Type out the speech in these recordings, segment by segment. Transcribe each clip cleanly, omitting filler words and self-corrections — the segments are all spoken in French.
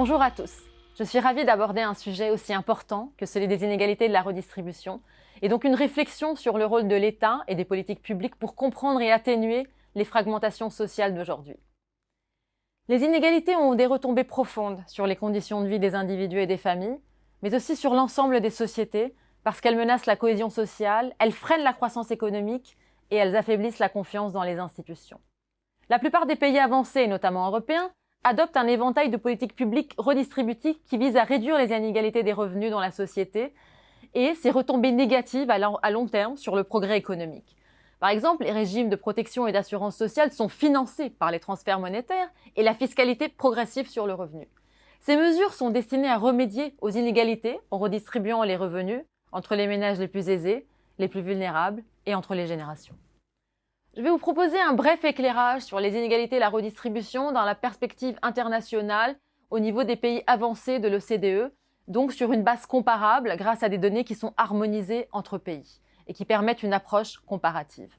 Bonjour à tous. Je suis ravie d'aborder un sujet aussi important que celui des inégalités et de la redistribution, et donc une réflexion sur le rôle de l'État et des politiques publiques pour comprendre et atténuer les fragmentations sociales d'aujourd'hui. Les inégalités ont des retombées profondes sur les conditions de vie des individus et des familles, mais aussi sur l'ensemble des sociétés, parce qu'elles menacent la cohésion sociale, elles freinent la croissance économique et elles affaiblissent la confiance dans les institutions. La plupart des pays avancés, notamment européens, adoptent un éventail de politiques publiques redistributives qui visent à réduire les inégalités des revenus dans la société et ses retombées négatives à long terme sur le progrès économique. Par exemple, les régimes de protection et d'assurance sociale sont financés par les transferts monétaires et la fiscalité progressive sur le revenu. Ces mesures sont destinées à remédier aux inégalités en redistribuant les revenus entre les ménages les plus aisés, les plus vulnérables et entre les générations. Je vais vous proposer un bref éclairage sur les inégalités et la redistribution dans la perspective internationale au niveau des pays avancés de l'OCDE, donc sur une base comparable grâce à des données qui sont harmonisées entre pays et qui permettent une approche comparative.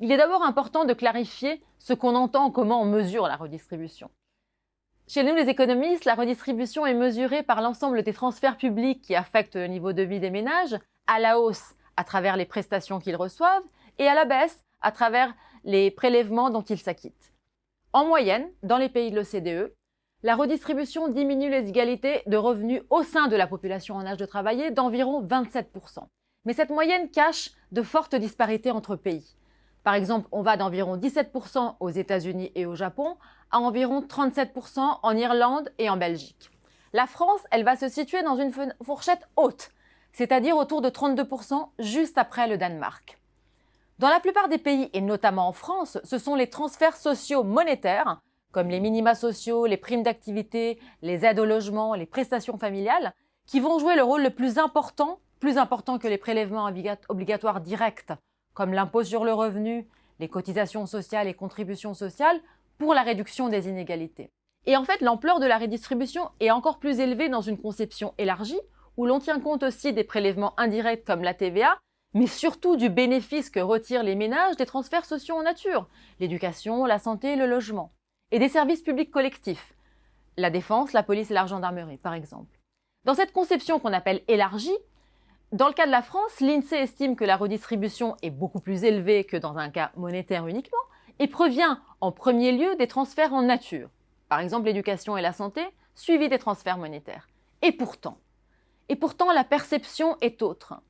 Il est d'abord important de clarifier ce qu'on entend, comment on mesure la redistribution. Chez nous, les économistes, la redistribution est mesurée par l'ensemble des transferts publics qui affectent le niveau de vie des ménages, à la hausse à travers les prestations qu'ils reçoivent et à la baisse à travers les prélèvements dont ils s'acquittent. En moyenne, dans les pays de l'OCDE, la redistribution diminue les inégalités de revenus au sein de la population en âge de travailler d'environ 27%. Mais cette moyenne cache de fortes disparités entre pays. Par exemple, on va d'environ 17% aux États-Unis et au Japon à environ 37% en Irlande et en Belgique. La France, elle va se situer dans une fourchette haute, c'est-à-dire autour de 32% juste après le Danemark. Dans la plupart des pays, et notamment en France, ce sont les transferts sociaux monétaires, comme les minima sociaux, les primes d'activité, les aides au logement, les prestations familiales, qui vont jouer le rôle le plus important que les prélèvements obligatoires directs, comme l'impôt sur le revenu, les cotisations sociales et contributions sociales, pour la réduction des inégalités. Et en fait, l'ampleur de la redistribution est encore plus élevée dans une conception élargie, où l'on tient compte aussi des prélèvements indirects comme la TVA, mais surtout du bénéfice que retirent les ménages des transferts sociaux en nature, l'éducation, la santé et le logement, et des services publics collectifs, la défense, la police et la gendarmerie par exemple. Dans cette conception qu'on appelle élargie, dans le cas de la France, l'INSEE estime que la redistribution est beaucoup plus élevée que dans un cas monétaire uniquement, et provient en premier lieu des transferts en nature, par exemple l'éducation et la santé, suivis des transferts monétaires. Et pourtant, la perception est autre.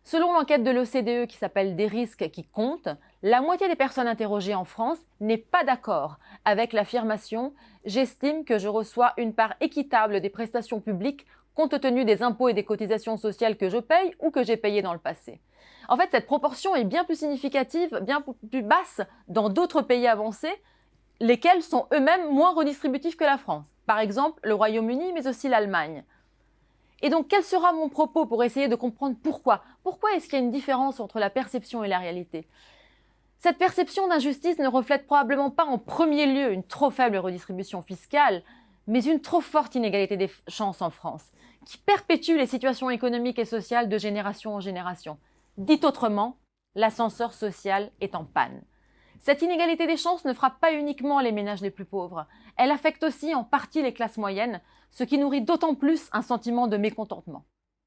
Selon l'enquête de l'OCDE qui s'appelle « Des risques qui comptent », la moitié des personnes interrogées en France n'est pas d'accord avec l'affirmation « J'estime que je reçois une part équitable des prestations publiques compte tenu des impôts et des cotisations sociales que je paye ou que j'ai payées dans le passé ». En fait, cette proportion est bien plus significative, bien plus basse dans d'autres pays avancés, lesquels sont eux-mêmes moins redistributifs que la France. Par exemple, le Royaume-Uni, mais aussi l'Allemagne. Et donc, quel sera mon propos pour essayer de comprendre pourquoi ? Pourquoi est-ce qu'il y a une différence entre la perception et la réalité ? Cette perception d'injustice ne reflète probablement pas en premier lieu une trop faible redistribution fiscale, mais une trop forte inégalité des chances en France, qui perpétue les situations économiques et sociales de génération en génération. Dit autrement, l'ascenseur social est en panne. Cette inégalité des chances ne frappe pas uniquement les ménages les plus pauvres, elle affecte aussi en partie les classes moyennes, ce qui nourrit d'autant plus un sentiment de mécontentement.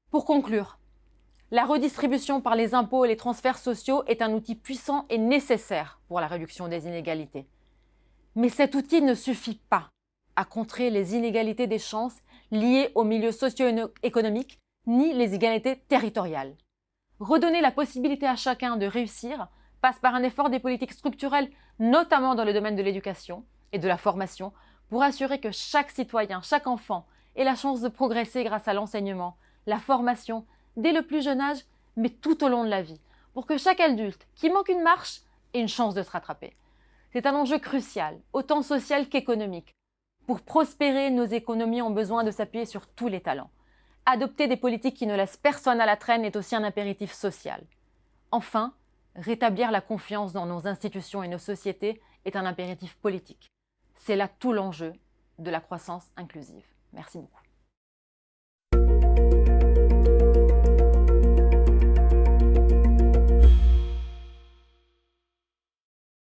Pour conclure, la redistribution par les impôts et les transferts sociaux est un outil puissant et nécessaire pour la réduction des inégalités. Mais cet outil ne suffit pas à contrer les inégalités des chances liées aux milieux socio-économiques ni les inégalités territoriales. Redonner la possibilité à chacun de réussir passe par un effort des politiques structurelles, notamment dans le domaine de l'éducation et de la formation, pour assurer que chaque citoyen, chaque enfant ait la chance de progresser grâce à l'enseignement, la formation, dès le plus jeune âge, mais tout au long de la vie, pour que chaque adulte qui manque une marche ait une chance de se rattraper. C'est un enjeu crucial, autant social qu'économique. Pour prospérer, nos économies ont besoin de s'appuyer sur tous les talents. Adopter des politiques qui ne laissent personne à la traîne est aussi un impératif social. Enfin, rétablir la confiance dans nos institutions et nos sociétés est un impératif politique. C'est là tout l'enjeu de la croissance inclusive. Merci beaucoup.